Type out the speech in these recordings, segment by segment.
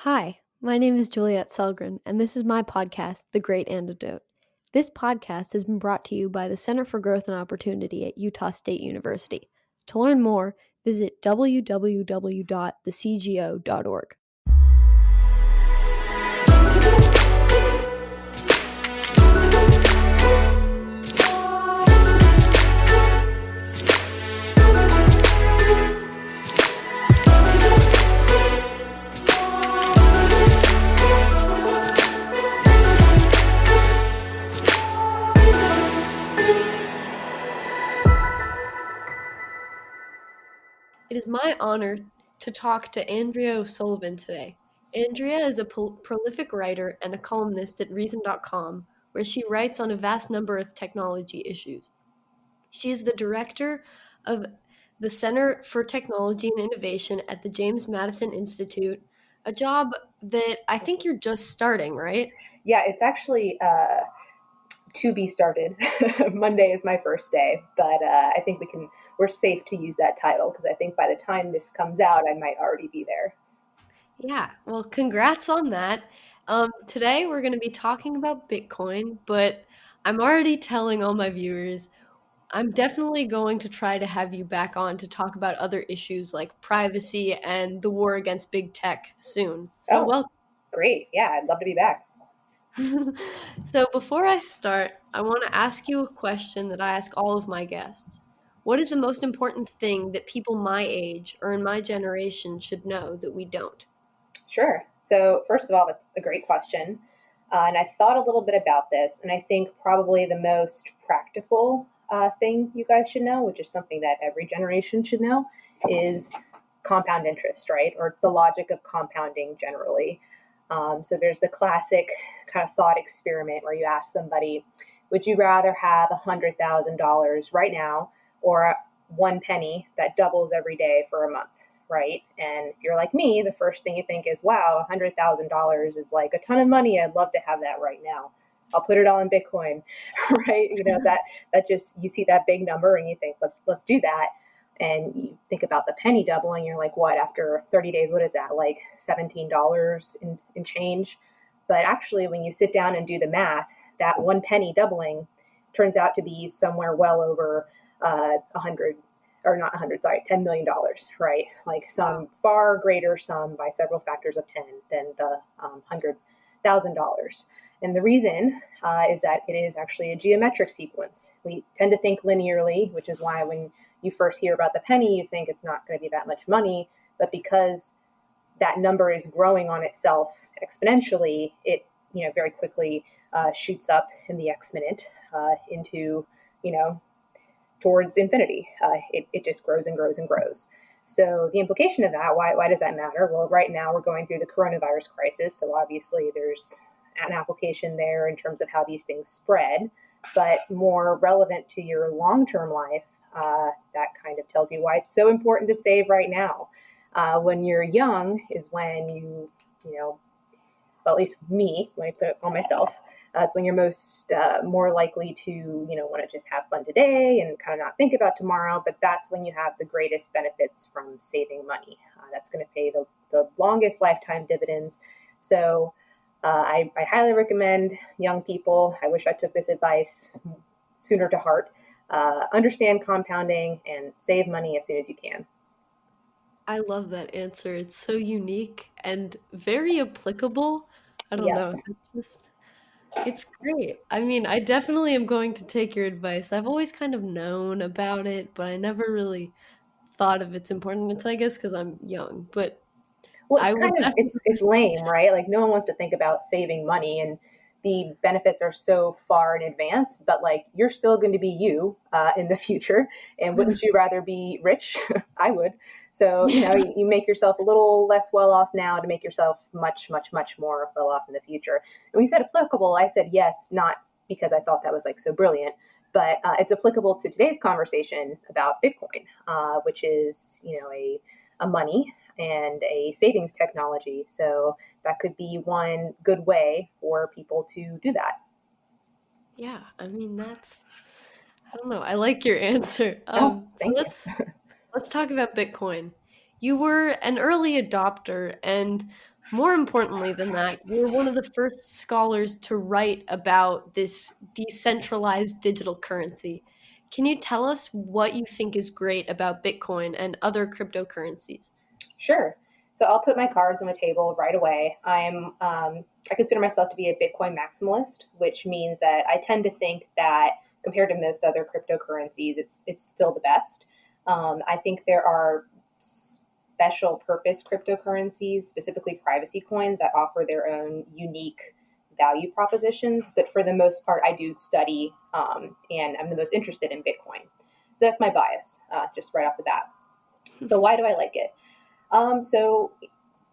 Hi, my name is Juliet Selgren, and this is my podcast, The Great Antidote. This podcast has been brought to you by the Center for Growth and Opportunity at Utah State University. To learn more, visit www.thecgo.org. It is my honor to talk to Andrea O'Sullivan today. Andrea is a prolific writer and a columnist at Reason.com, where she writes on a vast number of technology issues. She is the director of the Center for Technology and Innovation at the James Madison Institute, a job that I think you're just starting, right? Yeah, it's actually to be started. Monday is my first day, but I think we're safe to use that title because I think by the time this comes out, I might already be there. Yeah, well, congrats on that. Today we're going to be talking about Bitcoin, but I'm already telling all my viewers I'm definitely going to try to have you back on to talk about other issues like privacy and the war against big tech soon. So, Oh, great. Yeah, I'd love to be back. So before I start, I want to ask you a question that I ask all of my guests. What is the most important thing that people my age or in my generation should know that we don't? Sure. So first of all, that's a great question. And I thought a little bit about this, and I think probably the most practical thing you guys should know, which is something that every generation should know, is compound interest, right? Or the logic of compounding generally. So there's the classic kind of thought experiment where you ask somebody, would you rather have $100,000 right now or one penny that doubles every day for a month? Right? And if you're like me, the first thing you think is, wow, $100,000 is like a ton of money. I'd love to have that right now. I'll put it all in Bitcoin, right? You know, that just, you see that big number and you think, let's do that. And you think about the penny doubling, you're like, what, after 30 days, what is that? Like $17 in change. But actually, when you sit down and do the math, that one penny doubling turns out to be somewhere well over 100 or not 100, sorry, $10 million, right? Like some far greater sum by several factors of 10 than the $100,000. And the reason is that it is actually a geometric sequence. We tend to think linearly, which is why when you first hear about the penny, you think it's not going to be that much money. But because that number is growing on itself exponentially, it very quickly shoots up in the exponent into, towards infinity. It just grows and grows and grows. So the implication of that, why does that matter? Well, right now we're going through the coronavirus crisis. So obviously there's an application there in terms of how these things spread, but more relevant to your long-term life, that kind of tells you why it's so important to save right now. When you're young is when well, at least me, when I put it on myself, it's when you're more likely to, want to just have fun today and kind of not think about tomorrow. But that's when you have the greatest benefits from saving money. That's going to pay the longest lifetime dividends. So I highly recommend young people. I wish I took this advice sooner to heart. Understand compounding and save money as soon as you can. I love that answer. It's so unique and very applicable. I don't know. It's great. I mean, I definitely am going to take your advice. I've always kind of known about it, but I never really thought of its importance, I guess, because I'm young. But well, I will definitely. it's lame, right? Like no one wants to think about saving money, and the benefits are so far in advance. But like you're still going to be you in the future, and wouldn't you rather be rich? I would. So you make yourself a little less well off now to make yourself much, much, much more well off in the future. And when you said applicable, I said yes, not because I thought that was like so brilliant, but it's applicable to today's conversation about Bitcoin, which is a money and a savings technology. So that could be one good way for people to do that. Yeah, I mean I don't know. I like your answer. Let's talk about Bitcoin. You were an early adopter, and More importantly than that, you're one of the first scholars to write about this decentralized digital currency. Can you tell us what you think is great about Bitcoin and other cryptocurrencies? Sure. So I'll put my cards on the table right away. I consider myself to be a Bitcoin maximalist, which means that I tend to think that compared to most other cryptocurrencies, it's still the best. I think there are special purpose cryptocurrencies, specifically privacy coins, that offer their own unique value propositions. But for the most part, I do study and I'm the most interested in Bitcoin. So that's my bias, just right off the bat. So why do I like it? So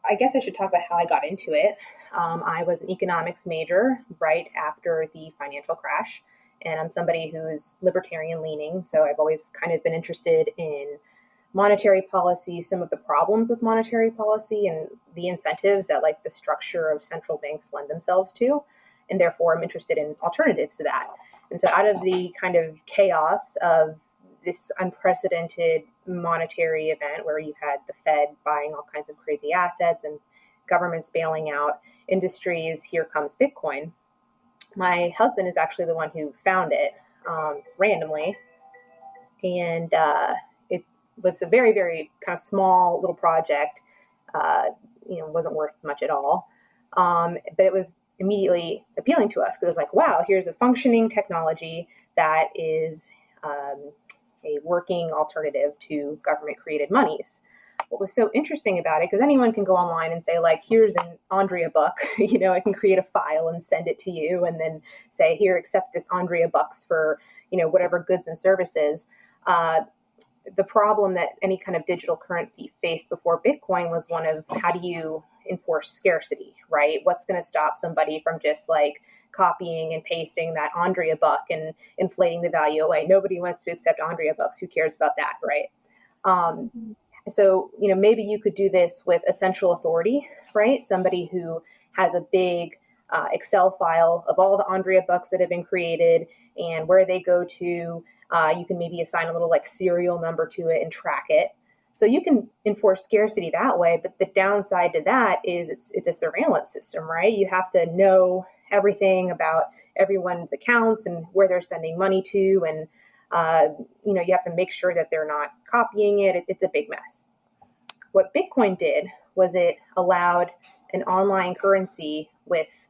I guess I should talk about how I got into it. I was an economics major right after the financial crash, and I'm somebody who's libertarian leaning. So I've always kind of been interested in monetary policy, some of the problems with monetary policy, and the incentives that like the structure of central banks lend themselves to. And therefore, I'm interested in alternatives to that. And so, out of the kind of chaos of this unprecedented monetary event where you had the Fed buying all kinds of crazy assets and governments bailing out industries, here comes Bitcoin. My husband is actually the one who found it randomly, and it was a very, very kind of small little project. Uh, wasn't worth much at all, but it was immediately appealing to us because it's like, wow, here's a functioning technology that is a working alternative to government created monies. What was so interesting about it, because anyone can go online and say, like, here's an Andrea buck, I can create a file and send it to you and then say, here, accept this Andrea bucks for, whatever goods and services. The problem that any kind of digital currency faced before Bitcoin was one of how do you enforce scarcity, right? What's going to stop somebody from just like copying and pasting that Andrea buck and inflating the value away? Nobody wants to accept Andrea bucks. Who cares about that, right? So, maybe you could do this with a central authority, right? Somebody who has a big Excel file of all the Andrea bucks that have been created and where they go to. You can maybe assign a little like serial number to it and track it. So you can enforce scarcity that way. But the downside to that is it's a surveillance system, right? You have to know everything about everyone's accounts and where they're sending money to. And, you have to make sure that they're not copying it. It's a big mess. What Bitcoin did was it allowed an online currency with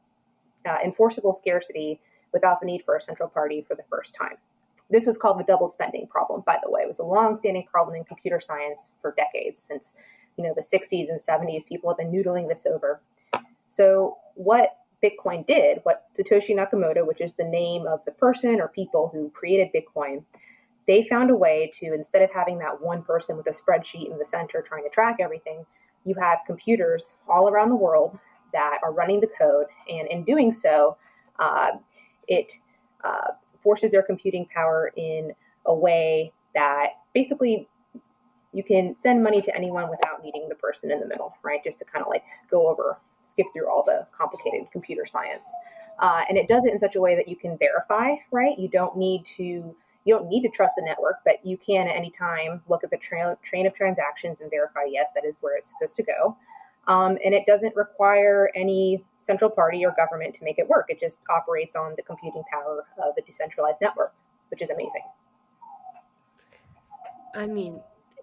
enforceable scarcity without the need for a central party for the first time. This was called the double spending problem, by the way. It was a long-standing problem in computer science for decades. Since the 60s and 70s, people have been noodling this over. So what Bitcoin did, what Satoshi Nakamoto, which is the name of the person or people who created Bitcoin, they found a way to, instead of having that one person with a spreadsheet in the center trying to track everything, you have computers all around the world that are running the code. And in doing so, it forces their computing power in a way that basically you can send money to anyone without needing the person in the middle, right? Just to kind of like skip through all the complicated computer science. And it does it in such a way that you can verify, right? You don't need to trust the network, but you can at any time look at the train of transactions and verify, yes, that is where it's supposed to go. And it doesn't require any central party or government to make it work. It just operates on the computing power of a decentralized network, which is amazing. I mean,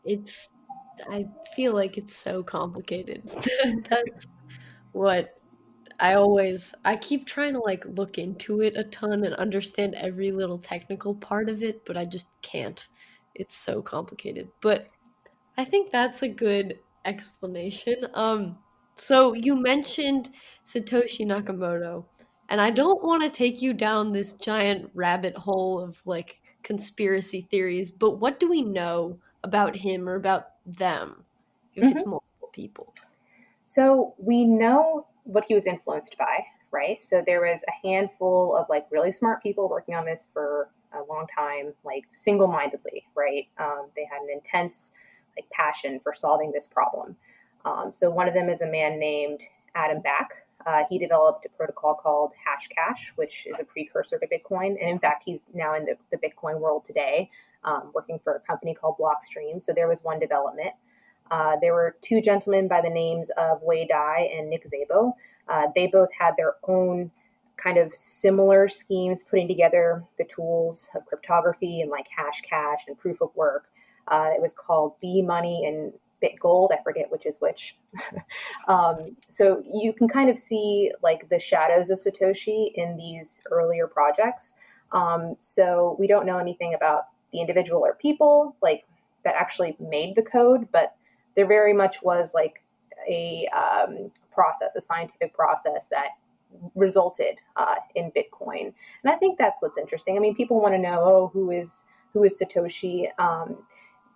I feel like it's so complicated. That's what I keep trying to like look into it a ton and understand every little technical part of it, but I just can't. It's so complicated. But I think that's a good explanation. So you mentioned Satoshi Nakamoto, and I don't want to take you down this giant rabbit hole of like conspiracy theories, but what do we know about him or about them if it's Mm-hmm. multiple people? So we know what he was influenced by, right? So there was a handful of like really smart people working on this for a long time, like single-mindedly, right? They had an intense like passion for solving this problem. So one of them is a man named Adam Back. He developed a protocol called Hashcash, which is a precursor to Bitcoin. And in fact, he's now in the Bitcoin world today, working for a company called Blockstream. So there was one development. There were two gentlemen by the names of Wei Dai and Nick Szabo. They both had their own kind of similar schemes putting together the tools of cryptography and like hash cash and proof of work. It was called B Money and Bit Gold. I forget which is which. So you can kind of see like the shadows of Satoshi in these earlier projects. So we don't know anything about the individual or people like that actually made the code, but there very much was like a process, a scientific process that resulted in Bitcoin. And I think that's what's interesting. I mean, people want to know, oh, who is Satoshi?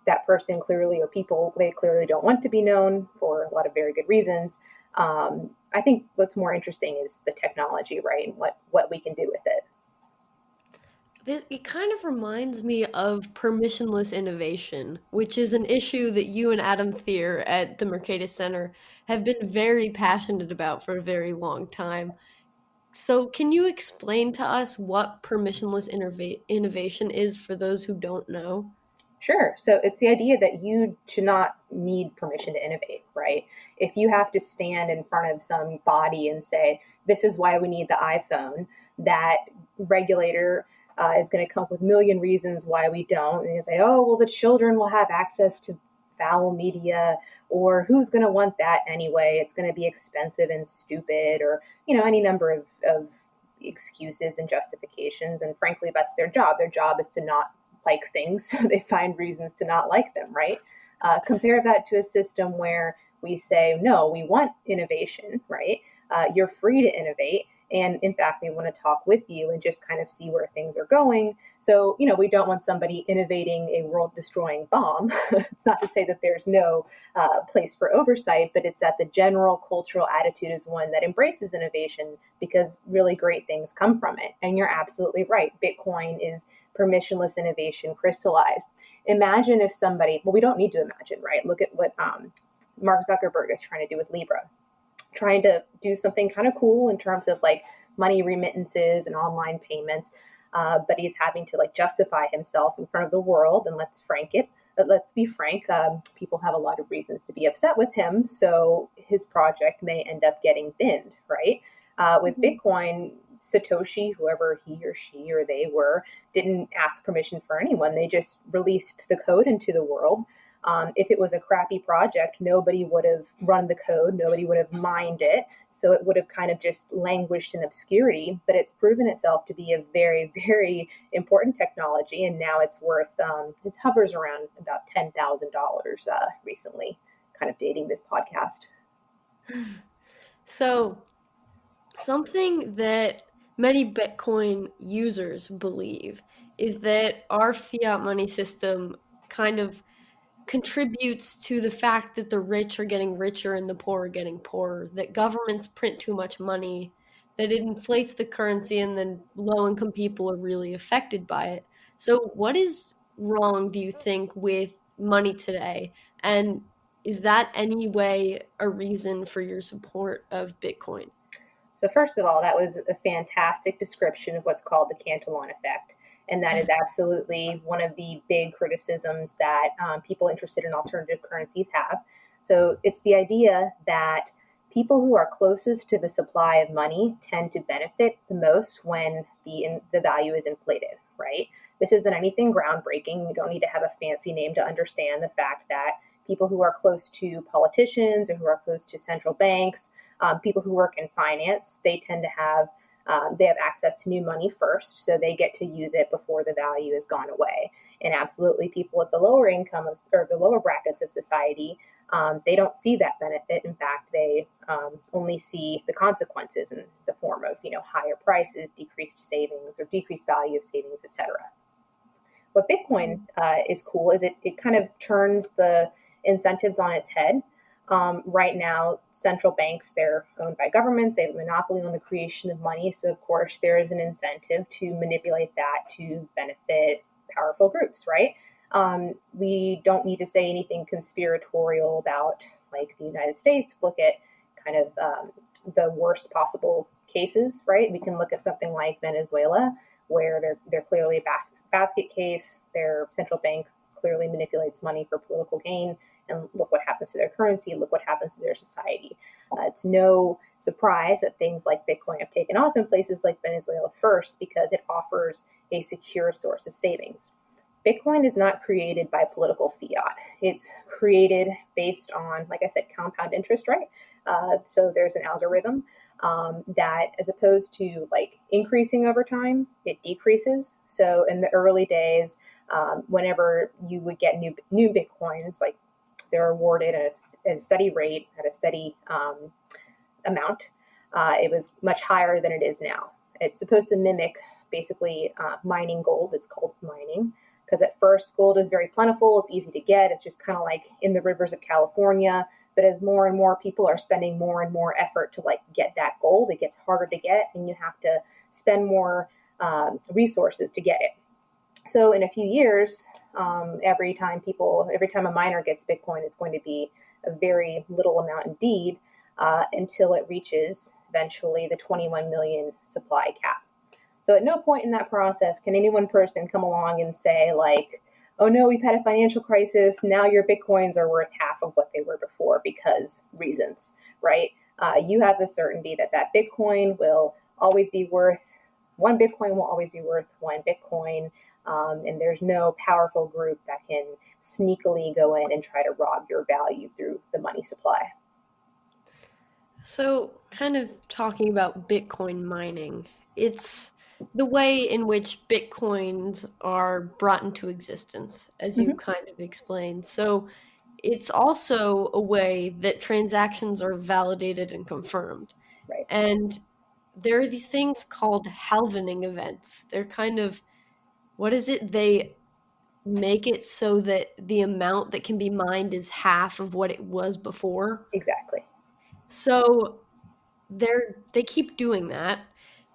That person clearly, or people, they clearly don't want to be known for a lot of very good reasons. I think what's more interesting is the technology, right? And what we can do with it. It kind of reminds me of permissionless innovation, which is an issue that you and Adam Thier at the Mercatus Center have been very passionate about for a very long time. So, can you explain to us what permissionless innovation is for those who don't know? Sure. So it's the idea that you should not need permission to innovate, right? If you have to stand in front of some body and say, this is why we need the iPhone, that regulator is going to come up with a million reasons why we don't. And you say, oh, well, the children will have access to foul media, or who's going to want that anyway? It's going to be expensive and stupid, or, any number of excuses and justifications. And frankly, that's their job. Their job is to not like things, so they find reasons to not like them, right? Compare that to a system where we say, no, we want innovation, right? You're free to innovate. And in fact, we want to talk with you and just kind of see where things are going. So, we don't want somebody innovating a world destroying bomb. It's not to say that there's no place for oversight, but it's that the general cultural attitude is one that embraces innovation because really great things come from it. And you're absolutely right. Bitcoin is permissionless innovation crystallized. Imagine if somebody, well, we don't need to imagine, right? Look at what Mark Zuckerberg is trying to do with Libra, trying to do something kind of cool in terms of like money remittances and online payments. But he's having to like justify himself in front of the world. And let's be frank, people have a lot of reasons to be upset with him. So his project may end up getting binned, right? With Bitcoin, Satoshi, whoever he or she or they were, didn't ask permission for anyone. They just released the code into the world. If it was a crappy project, nobody would have run the code, nobody would have mined it, so it would have kind of just languished in obscurity. But it's proven itself to be a very, very important technology, and now it's worth, it hovers around about $10,000 recently, kind of dating this podcast. So, something that many Bitcoin users believe is that our fiat money system kind of contributes to the fact that the rich are getting richer and the poor are getting poorer, that governments print too much money, that it inflates the currency, and then low income people are really affected by it. So, what is wrong, do you think, with money today? And is that any way a reason for your support of Bitcoin? So first of all, that was a fantastic description of what's called the Cantillon effect. And that is absolutely one of the big criticisms that people interested in alternative currencies have. So it's the idea that people who are closest to the supply of money tend to benefit the most when the value is inflated, right? This isn't anything groundbreaking. You don't need to have a fancy name to understand the fact that people who are close to politicians or who are close to central banks, people who work in finance, they tend to have they have access to new money first, so they get to use it before the value has gone away. And absolutely, people at the lower income or the lower brackets of society, they don't see that benefit. In fact, they only see the consequences in the form of higher prices, decreased savings, or decreased value of savings, etc. What Bitcoin is cool is it kind of turns the incentives on its head. Right now, central banks, they're owned by governments. They have a monopoly on the creation of money. So, of course, there is an incentive to manipulate that to benefit powerful groups, right? We don't need to say anything conspiratorial about, like, the United States. Look at kind of the worst possible cases, right? We can look at something like Venezuela, where they're clearly a basket case. Their central bank clearly manipulates money for political gain. and look what happens to their currency, look what happens to their society. It's no surprise that things like Bitcoin have taken off in places like Venezuela first, because it offers a secure source of savings. Bitcoin is not created by political fiat. It's created based on, like I said, compound interest, right? So there's an algorithm that, as opposed to like increasing over time, it decreases. So in the early days, whenever you would get new Bitcoins, like they're awarded at a steady rate, at a steady amount. It was much higher than it is now. It's supposed to mimic basically mining gold. It's called mining because at first gold is very plentiful. It's easy to get. It's just kind of like in the rivers of California. But as more and more people are spending more and more effort to like get that gold, it gets harder to get, and you have to spend more resources to get it. So in a few years, every time a miner gets Bitcoin, it's going to be a very little amount indeed, until it reaches eventually the 21 million supply cap. So at no point in that process can any one person come along and say like, oh no, we've had a financial crisis, now your Bitcoins are worth half of what they were before because reasons, right? You have the certainty that Bitcoin will always be worth, one Bitcoin will always be worth one Bitcoin. And there's no powerful group that can sneakily go in and try to rob your value through the money supply. So, kind of talking about Bitcoin mining, it's the way in which Bitcoins are brought into existence, as you Mm-hmm. kind of explained. So, it's also a way that transactions are validated and confirmed. Right. And there are these things called halvening events. They're kind of, what is it? They make it so that the amount that can be mined is half of what it was before. Exactly. So they keep doing that.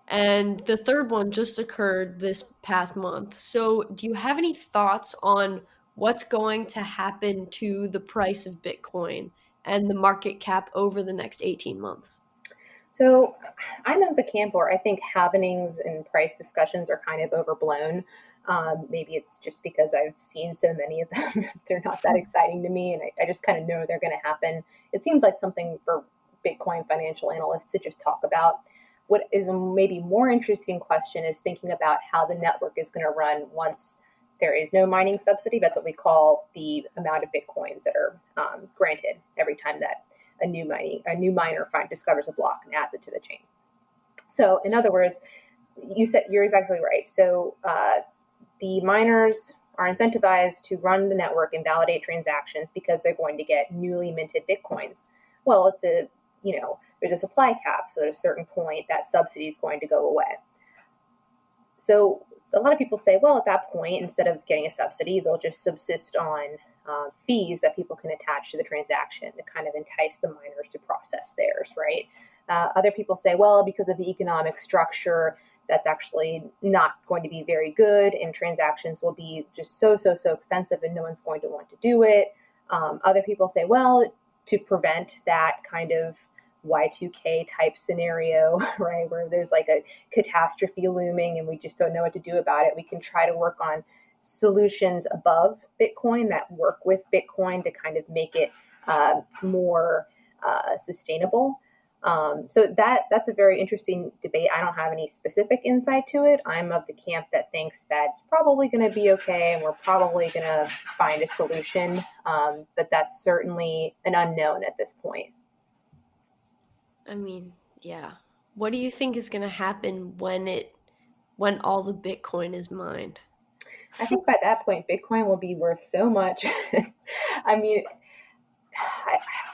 And the third one just occurred this past month. So, do you have any thoughts on what's going to happen to the price of Bitcoin and the market cap over the next 18 months? So I'm of the camp where I think happenings and price discussions are kind of overblown. Maybe it's just because I've seen so many of them. They're not that exciting to me, and I just kind of know they're going to happen. It seems like something for Bitcoin financial analysts to just talk about. What is a maybe more interesting question is thinking about how the network is going to run once there is no mining subsidy. That's what we call the amount of Bitcoins that are granted every time that a new miner discovers a block and adds it to the chain. So in other words, you're exactly right. So the miners are incentivized to run the network and validate transactions because they're going to get newly minted Bitcoins. Well, there's a supply cap. So at a certain point, that subsidy is going to go away. So a lot of people say, well, at that point, instead of getting a subsidy, they'll just subsist on fees that people can attach to the transaction to kind of entice the miners to process theirs, right? Other people say, well, because of the economic structure, that's actually not going to be very good, and transactions will be just so expensive, and no one's going to want to do it. Other people say, well, to prevent that kind of Y2K type scenario, right, where there's like a catastrophe looming and we just don't know what to do about it, we can try to work on solutions above Bitcoin that work with Bitcoin to kind of make it more sustainable. So that's a very interesting debate. I don't have any specific insight to it. I'm of the camp that thinks that it's probably going to be okay, and we're probably going to find a solution. But that's certainly an unknown at this point. I mean, yeah. What do you think is going to happen when all the Bitcoin is mined? I think by that point, Bitcoin will be worth so much. I mean,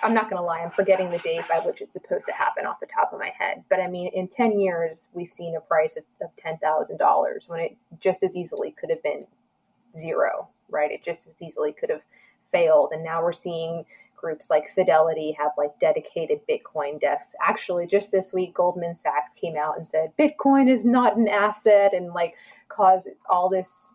I'm not going to lie, I'm forgetting the date by which it's supposed to happen off the top of my head. But I mean, in 10 years, we've seen a price of $10,000 when it just as easily could have been zero, right? It just as easily could have failed. And now we're seeing groups like Fidelity have like dedicated Bitcoin desks. Actually, just this week, Goldman Sachs came out and said Bitcoin is not an asset, and like caused all this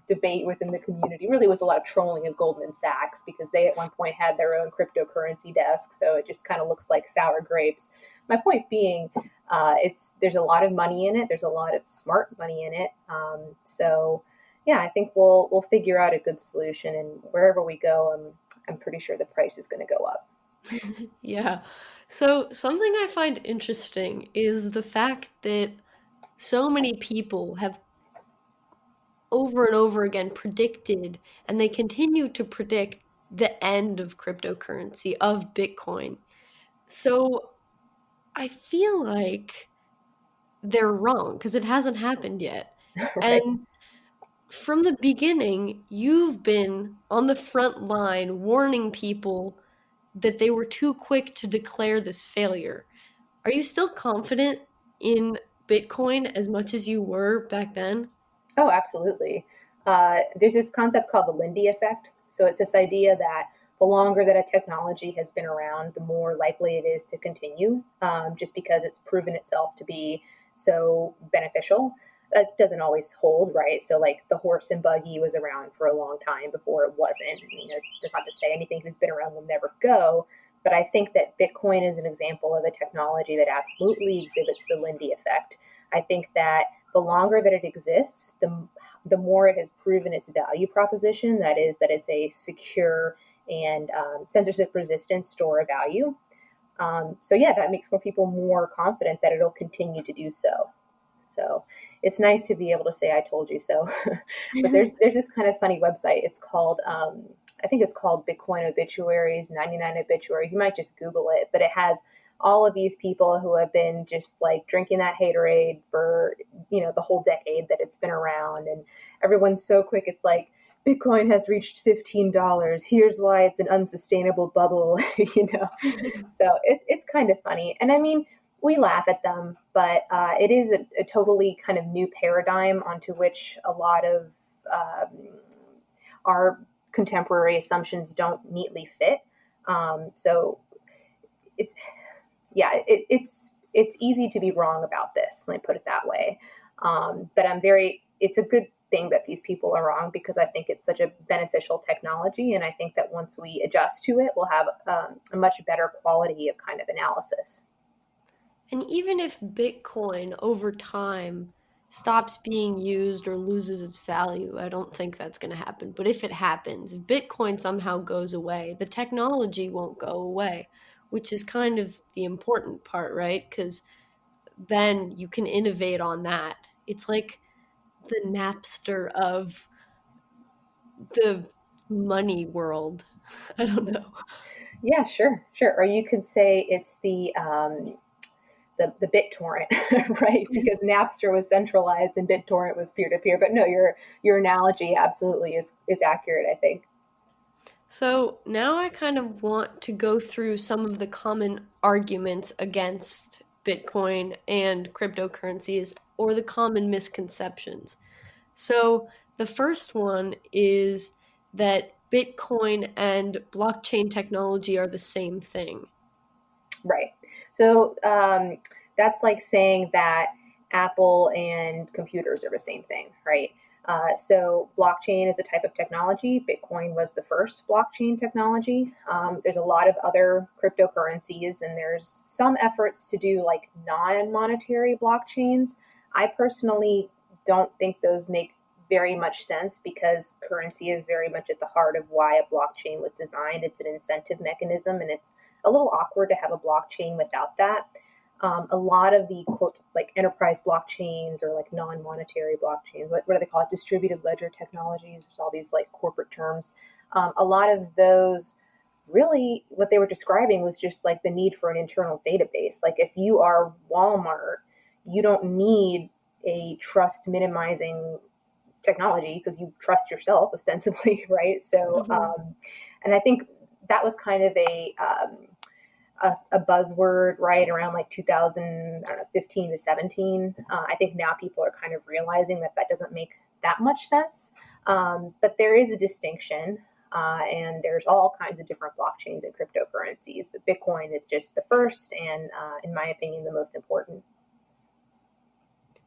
debate within the community. Really was a lot of trolling of Goldman Sachs because they at one point had their own cryptocurrency desk. So it just kind of looks like sour grapes. My point being, there's a lot of money in it. There's a lot of smart money in it. So yeah, I think we'll figure out a good solution, and wherever we go, I'm pretty sure the price is going to go up. Yeah. So something I find interesting is the fact that so many people have over and over again predicted, and they continue to predict the end of cryptocurrency, of Bitcoin. So I feel like they're wrong because it hasn't happened yet. Right. And from the beginning, you've been on the front line warning people that they were too quick to declare this failure. Are you still confident in Bitcoin as much as you were back then? Oh, absolutely. There's this concept called the Lindy effect. So it's this idea that the longer that a technology has been around, the more likely it is to continue, just because it's proven itself to be so beneficial. That doesn't always hold, right? So, like the horse and buggy was around for a long time before it wasn't. Just not to say anything who's been around will never go. But I think that Bitcoin is an example of a technology that absolutely exhibits the Lindy effect. I think that the longer that it exists, the more it has proven its value proposition. That is, that it's a secure and censorship resistant store of value. So yeah, that makes more people more confident that it'll continue to do so. So it's nice to be able to say "I told you so." But there's this kind of funny website. It's called I think it's called Bitcoin Obituaries, 99 Obituaries. You might just Google it, but it has all of these people who have been just like drinking that haterade for the whole decade that it's been around, and everyone's so quick. It's like Bitcoin has reached $15. Here's why it's an unsustainable bubble. So it's kind of funny, and I mean, we laugh at them, but it is a totally kind of new paradigm onto which a lot of our contemporary assumptions don't neatly fit. So it's it's easy to be wrong about this. Let me put it that way. But it's a good thing that these people are wrong, because I think it's such a beneficial technology, and I think that once we adjust to it, we'll have a much better quality of kind of analysis. And even if Bitcoin over time stops being used or loses its value, I don't think that's going to happen. But if it happens, if Bitcoin somehow goes away, the technology won't go away, which is kind of the important part, right? Because then you can innovate on that. It's like the Napster of the money world. I don't know. Yeah, sure. Or you could say it's the BitTorrent, right? Because Napster was centralized and BitTorrent was peer to peer. But no, your analogy absolutely is accurate, I think. So now I kind of want to go through some of the common arguments against Bitcoin and cryptocurrencies, or the common misconceptions. So the first one is that Bitcoin and blockchain technology are the same thing. Right. So that's like saying that Apple and computers are the same thing, right? So blockchain is a type of technology. Bitcoin was the first blockchain technology. There's a lot of other cryptocurrencies, and there's some efforts to do like non-monetary blockchains. I personally don't think those make very much sense, because currency is very much at the heart of why a blockchain was designed. It's an incentive mechanism, and it's a little awkward to have a blockchain without that. A lot of the quote like enterprise blockchains or like non-monetary blockchains, what do they call it? Distributed ledger technologies. There's all these like corporate terms. A lot of those, really what they were describing was just like the need for an internal database. Like if you are Walmart, you don't need a trust minimizing technology, because you trust yourself ostensibly, right? So, Mhm. and I think that was kind of a buzzword right around like 2000, I don't know, 15 to 17. I think now people are kind of realizing that that doesn't make that much sense. But there is a distinction, and there's all kinds of different blockchains and cryptocurrencies. But Bitcoin is just the first, and in my opinion, the most important.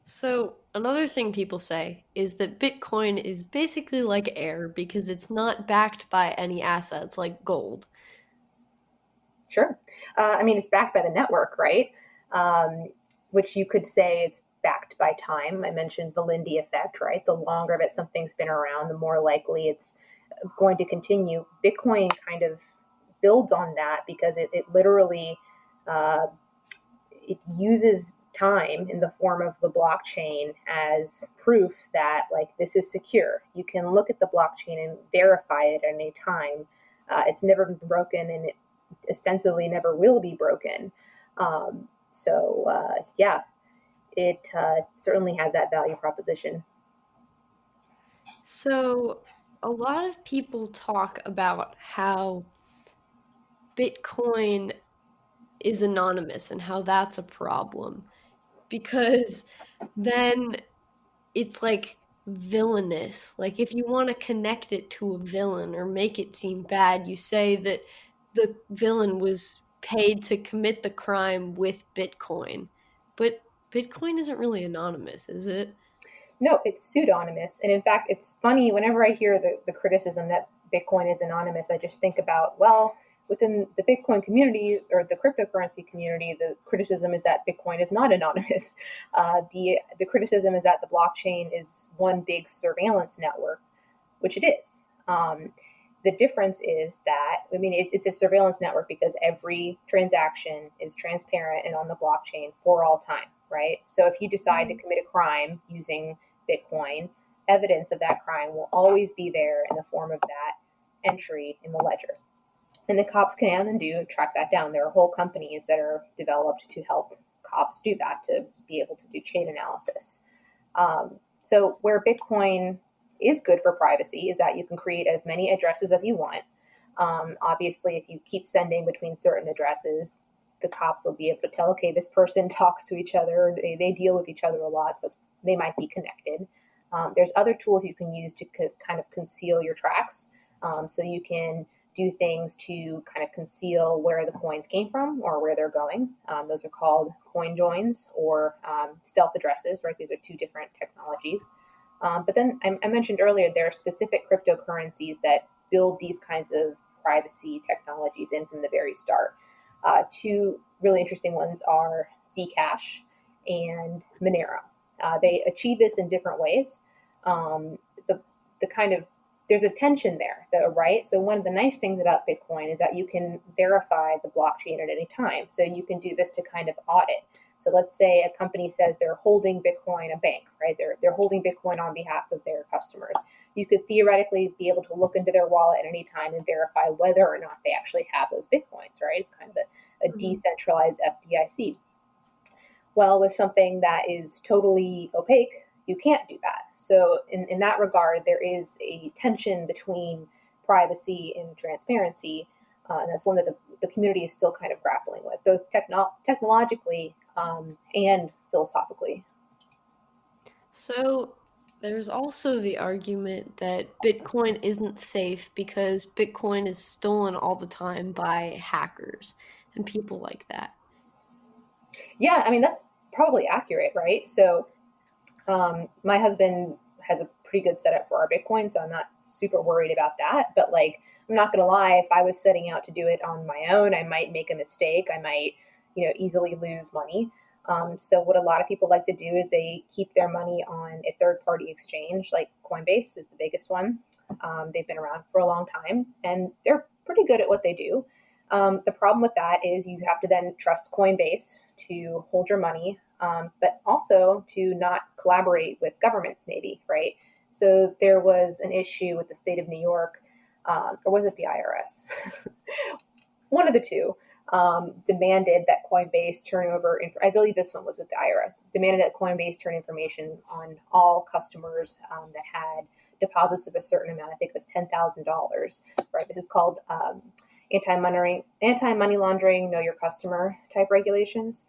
So, another thing people say is that Bitcoin is basically like air because it's not backed by any assets like gold. Sure. I mean, it's backed by the network, right? Um, which you could say it's backed by time. I mentioned the Lindy effect, right? The longer that something's been around, the more likely it's going to continue. Bitcoin kind of builds on that because it literally uh, it uses time in the form of the blockchain as proof that like this is secure. You can look at the blockchain and verify it at any time. It's never been broken, and it ostensibly never will be broken. Yeah, it certainly has that value proposition. So, a lot of people talk about how Bitcoin is anonymous and how that's a problem because then it's like villainous. Like if you want to connect it to a villain or make it seem bad, you say that the villain was paid to commit the crime with Bitcoin. But Bitcoin isn't really anonymous, is it? No, it's pseudonymous. And in fact, it's funny whenever I hear the criticism that Bitcoin is anonymous, I just think about, well, within the Bitcoin community or the cryptocurrency community, the criticism is that Bitcoin is not anonymous. The criticism is that the blockchain is one big surveillance network, which it is. The difference is that, I mean, it's a surveillance network because every transaction is transparent and on the blockchain for all time, right? So if you decide to commit a crime using Bitcoin, evidence of that crime will always be there in the form of that entry in the ledger. And the cops can and do track that down. There are whole companies that are developed to help cops do that, to be able to do chain analysis. So where Bitcoin is good for privacy is that you can create as many addresses as you want. Obviously, if you keep sending between certain addresses, the cops will be able to tell, okay, this person talks to each other, they deal with each other a lot, so they might be connected. There's other tools you can use to kind of conceal your tracks. So you can do things to kind of conceal where the coins came from or where they're going. Those are called coin joins or stealth addresses, right? These are two different technologies. But then I mentioned earlier, there are specific cryptocurrencies that build these kinds of privacy technologies in from the very start. Two really interesting ones are Zcash and Monero. They achieve this in different ways. The kind of there's a tension there, though, right? So one of the nice things about Bitcoin is that you can verify the blockchain at any time. So you can do this to kind of audit. So let's say a company says they're holding Bitcoin, a bank, right? They're holding Bitcoin on behalf of their customers. You could theoretically be able to look into their wallet at any time and verify whether or not they actually have those Bitcoins, right? It's kind of a decentralized FDIC. Well, with something that is totally opaque, you can't do that. So in that regard, there is a tension between privacy and transparency. And that's one that the community is still kind of grappling with, both technologically and philosophically. So there's also the argument that Bitcoin isn't safe because Bitcoin is stolen all the time by hackers and people like that. Yeah, I mean, that's probably accurate, right? So my husband has a pretty good setup for our Bitcoin, so I'm not super worried about that. But like, I'm not gonna lie, if I was setting out to do it on my own, I might make a mistake. I might, easily lose money. So what a lot of people like to do is they keep their money on a third-party exchange, like Coinbase is the biggest one. They've been around for a long time, and they're pretty good at what they do. The problem with that is you have to then trust Coinbase to hold your money, but also to not collaborate with governments, maybe, right? So there was an issue with the state of New York, or was it the IRS? One of the two demanded that Coinbase turn over. I believe this one was with the IRS. Demanded that Coinbase turn information on all customers that had deposits of a certain amount. I think it was $10,000. Right. This is called anti-money laundering, know your customer type regulations.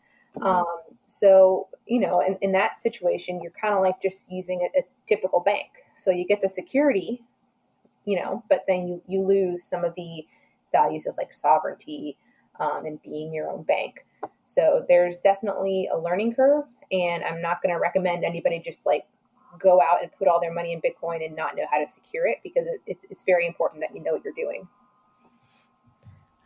So, in that situation, you're kind of like just using a typical bank. So you get the security, but then you lose some of the values of like sovereignty and being your own bank. So there's definitely a learning curve, and I'm not going to recommend anybody just like go out and put all their money in Bitcoin and not know how to secure it, because it's very important that you know what you're doing.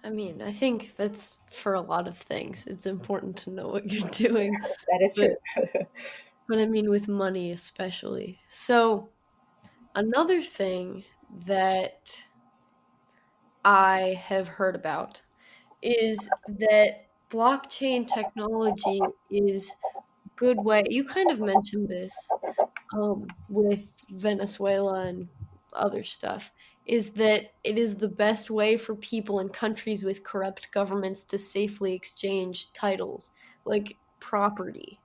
I mean, I think that's for a lot of things. It's important to know what you're doing, That is but true. but I mean with money especially. So, another thing that I have heard about is that blockchain technology is good way. You kind of mentioned this with Venezuela and other stuff. Is that it is the best way for people in countries with corrupt governments to safely exchange titles, like property.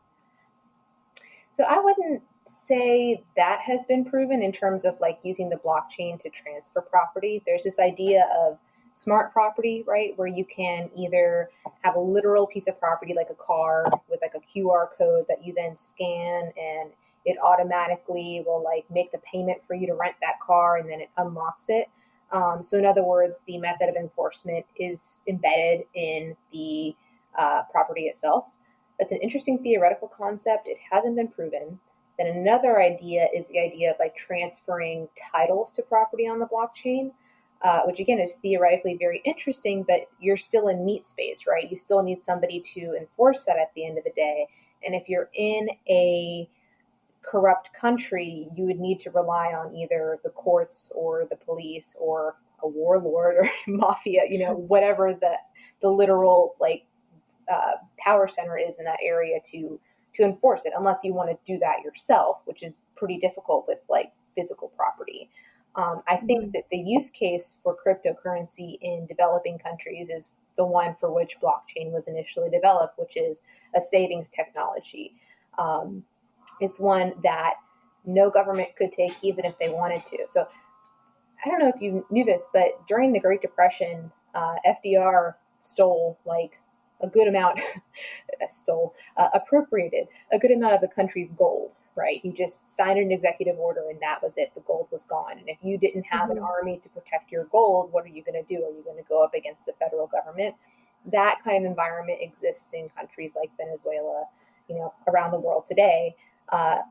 So I wouldn't say that has been proven in terms of like using the blockchain to transfer property. There's this idea of smart property, right? Where you can either have a literal piece of property like a car with like a QR code that you then scan and it automatically will like make the payment for you to rent that car and then it unlocks it. So in other words, the method of enforcement is embedded in the property itself. That's an interesting theoretical concept. It hasn't been proven. Then another idea is the idea of like transferring titles to property on the blockchain, which again is theoretically very interesting, but you're still in meat space, right? You still need somebody to enforce that at the end of the day. And if you're in a corrupt country, you would need to rely on either the courts or the police or a warlord or mafia, whatever the literal like power center is in that area to enforce it, unless you want to do that yourself, which is pretty difficult with like physical property. I think Mhm. that the use case for cryptocurrency in developing countries is the one for which blockchain was initially developed, which is a savings technology. Um, it's one that no government could take even if they wanted to. So I don't know if you knew this, but during the Great Depression, FDR stole like a good amount, appropriated a good amount of the country's gold, right? He just signed an executive order and that was it. The gold was gone. And if you didn't have an Mhm. army to protect your gold, what are you going to do? Are you going to go up against the federal government? That kind of environment exists in countries like Venezuela, around the world today.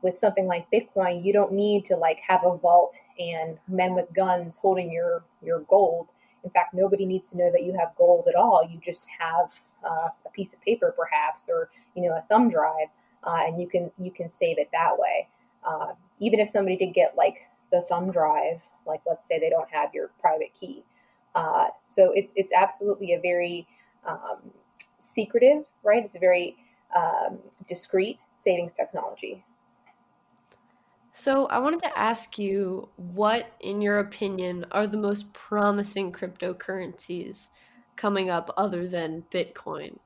With something like Bitcoin, you don't need to like have a vault and men with guns holding your gold. In fact, nobody needs to know that you have gold at all. You just have a piece of paper, perhaps, or a thumb drive, and you can save it that way. Even if somebody did get like the thumb drive, like let's say they don't have your private key, so it's absolutely a very secretive, right? It's a very discreet savings technology. So I wanted to ask you what, in your opinion, are the most promising cryptocurrencies coming up other than Bitcoin?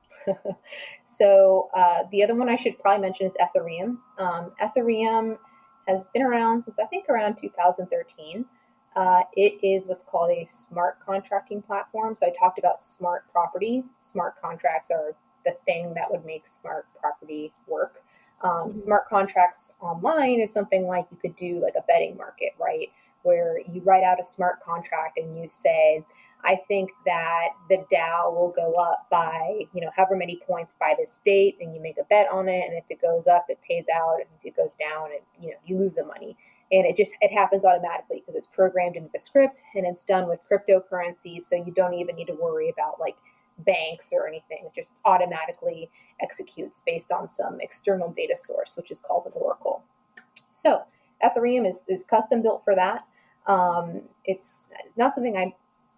So the other one I should probably mention is Ethereum. Ethereum has been around since I think around 2013. It is what's called a smart contracting platform. So I talked about smart property. Smart contracts are the thing that would make smart property work. Mhm. Smart contracts online is something like you could do like a betting market, right? Where you write out a smart contract and you say, I think that the Dow will go up by, however many points by this date, and you make a bet on it. And if it goes up, it pays out, and if it goes down, you lose the money. And it happens automatically because it's programmed into the script, and it's done with cryptocurrency, so you don't even need to worry about like banks or anything. It just automatically executes based on some external data source, which is called an oracle. So Ethereum is custom built for that. It's not something I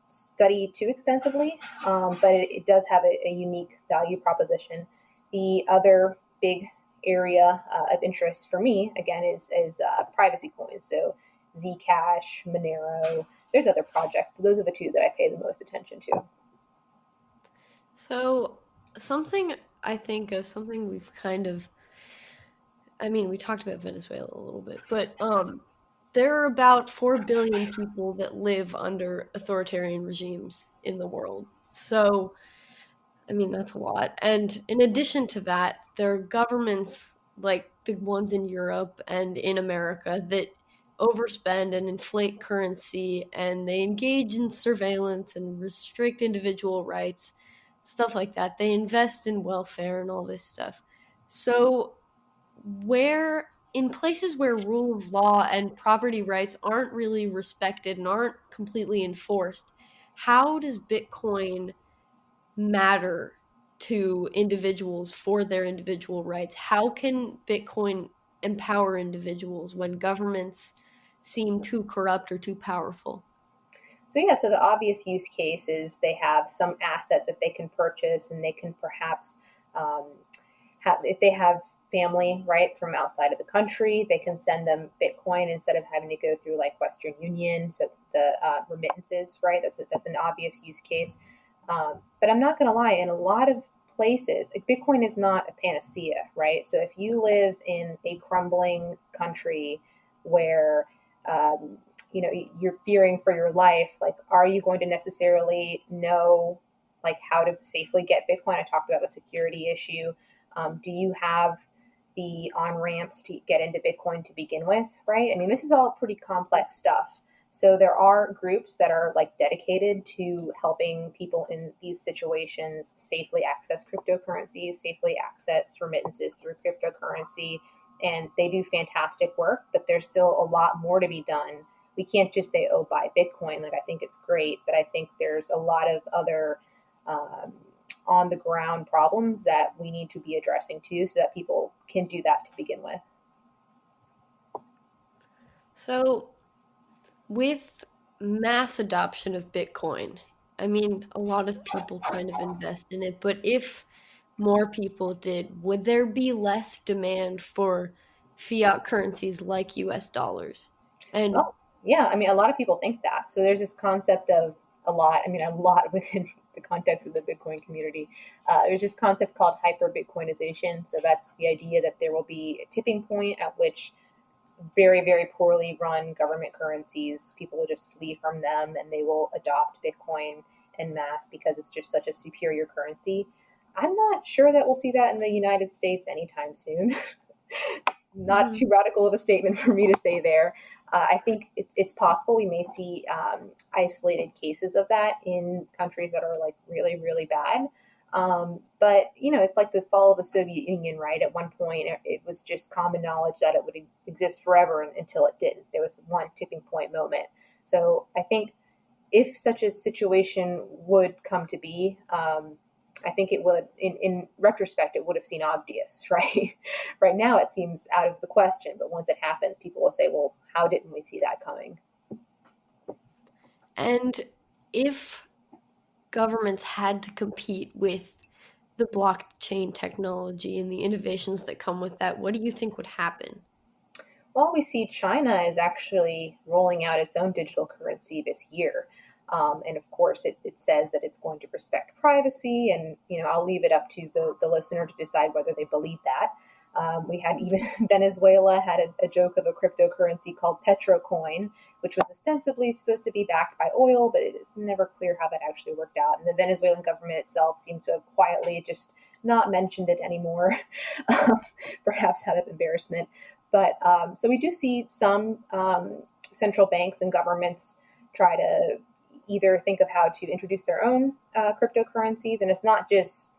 study too extensively, but it does have a unique value proposition. The other big area of interest for me, again, is privacy coins. So Zcash, Monero. There's other projects, but those are the two that I pay the most attention to. So, something I think of, something we've kind of, I mean, we talked about Venezuela a little bit, but there are about 4 billion people that live under authoritarian regimes in the world. So, I mean, that's a lot. And in addition to that, there are governments like the ones in Europe and in America that overspend and inflate currency, and they engage in surveillance and restrict individual rights, stuff like that. They invest in welfare and all this stuff. So, where in places where rule of law and property rights aren't really respected and aren't completely enforced, how does Bitcoin matter to individuals for their individual rights? How can Bitcoin empower individuals when governments seem too corrupt or too powerful? So yeah, so the obvious use case is they have some asset that they can purchase, and they can perhaps um, have, if they have family right from outside of the country, they can send them Bitcoin instead of having to go through like Western Union. So the remittances, right? That's an obvious use case. But I'm not going to lie, in a lot of places, like Bitcoin is not a panacea, right? So if you live in a crumbling country where you're fearing for your life, like, are you going to necessarily know like how to safely get Bitcoin? I talked about the security issue. Do you have the on ramps to get into Bitcoin to begin with, right? I mean, this is all pretty complex stuff. So there are groups that are like dedicated to helping people in these situations safely access cryptocurrencies, safely access remittances through cryptocurrency, and they do fantastic work, but there's still a lot more to be done. We can't just say, oh, buy Bitcoin. Like, I think it's great, but I think there's a lot of other um, on the ground problems that we need to be addressing too, so that people can do that to begin with. So, with mass adoption of Bitcoin, I mean, a lot of people kind of invest in it, but if more people did, would there be less demand for fiat currencies like US dollars? And Well, yeah, I mean, a lot of people think that. So there's this concept of a lot within the context of the Bitcoin community. There's this concept called hyper Bitcoinization. So that's the idea that there will be a tipping point at which very, very poorly run government currencies, people will just flee from them and they will adopt Bitcoin en masse because it's just such a superior currency. I'm not sure that we'll see that in the United States anytime soon. Not too Mhm. radical of a statement for me to say there. I think it's possible we may see isolated cases of that in countries that are like really, really bad. But it's like the fall of the Soviet Union, right? At one point, it was just common knowledge that it would exist forever until it didn't. There was one tipping point moment. So I think if such a situation would come to be, I think it would, in retrospect, it would have seemed obvious, right? Right now, it seems out of the question. But once it happens, people will say, well, how didn't we see that coming? and if governments had to compete with the blockchain technology and the innovations that come with that, what do you think would happen? Well, we see China is actually rolling out its own digital currency this year. And of course, it says that it's going to respect privacy. And, I'll leave it up to the listener to decide whether they believe that. We had even Venezuela had a joke of a cryptocurrency called Petrocoin, which was ostensibly supposed to be backed by oil, but it is never clear how that actually worked out. And the Venezuelan government itself seems to have quietly just not mentioned it anymore, perhaps out of embarrassment. But so we do see some central banks and governments try to either think of how to introduce their own cryptocurrencies, and it's not just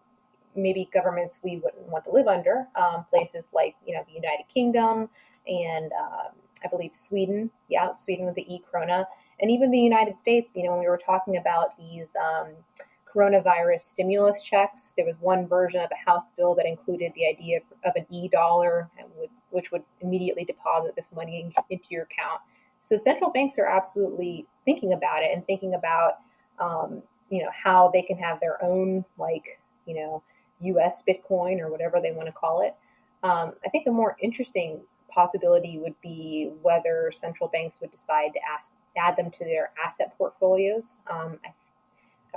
maybe governments we wouldn't want to live under. Places like the United Kingdom and I believe Sweden, yeah, Sweden with the e-krona, and even the United States. When we were talking about these coronavirus stimulus checks, there was one version of a House bill that included the idea of an e-dollar, which would immediately deposit this money into your account. So central banks are absolutely thinking about it and thinking about how they can have their own U.S. Bitcoin or whatever they want to call it. I think the more interesting possibility would be whether central banks would decide to add them to their asset portfolios. I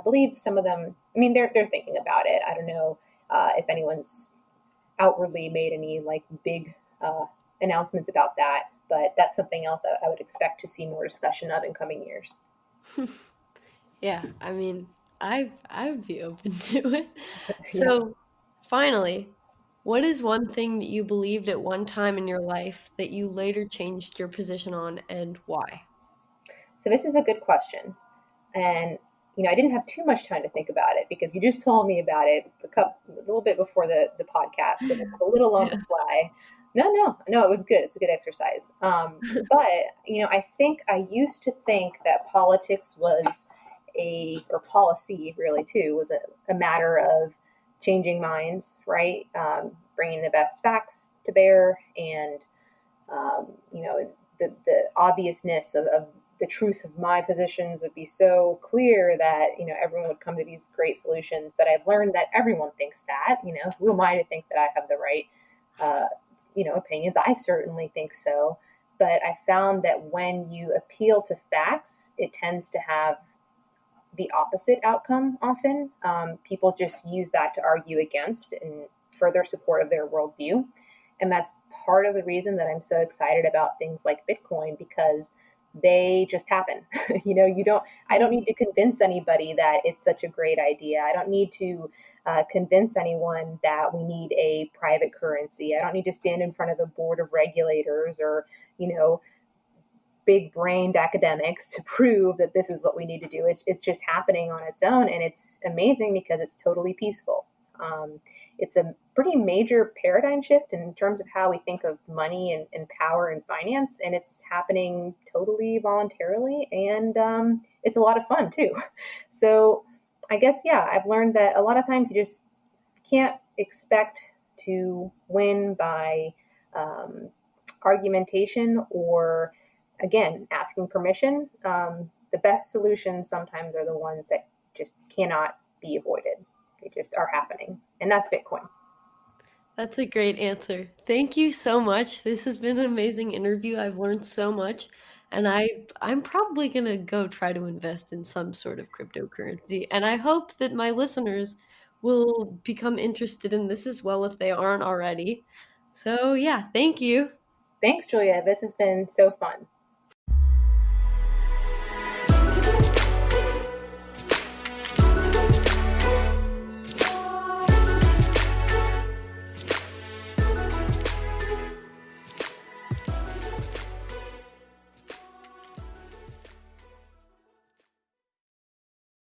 believe some of them. I mean, they're thinking about it. I don't know if anyone's outwardly made any like big announcements about that, but that's something else I would expect to see more discussion of in coming years. Yeah, I mean, I would be open to it. Yeah. So, finally, what is one thing that you believed at one time in your life that you later changed your position on and why? So this is a good question, and I didn't have too much time to think about it because you just told me about it a little bit before the podcast. So this is a little on the Yes. fly. No, it was good. It's a good exercise. But I think I used to think that politics was or policy really too, was a matter of changing minds, right? Bringing the best facts to bear, and the obviousness of the truth of my positions would be so clear that everyone would come to these great solutions. But I've learned that everyone thinks that. Who am I to think that I have the right uh, opinions? I certainly think so. But I found that when you appeal to facts, it tends to have the opposite outcome often. People just use that to argue against and further support of their worldview. And that's part of the reason that I'm so excited about things like Bitcoin, because they just happen. I don't need to convince anybody that it's such a great idea. I don't need to convince anyone that we need a private currency. I don't need to stand in front of a board of regulators or, big brained academics to prove that this is what we need to do. It's just happening on its own. And it's amazing because it's totally peaceful. It's a pretty major paradigm shift in terms of how we think of money and power and finance. And it's happening totally voluntarily. And it's a lot of fun too. So I guess, yeah, I've learned that a lot of times you just can't expect to win by argumentation or, again, asking permission. The best solutions sometimes are the ones that just cannot be avoided. They just are happening. And that's Bitcoin. That's a great answer. Thank you so much. This has been an amazing interview. I've learned so much, and I'm probably going to go try to invest in some sort of cryptocurrency. And I hope that my listeners will become interested in this as well if they aren't already. So, yeah, thank you. Thanks, Julia. This has been so fun.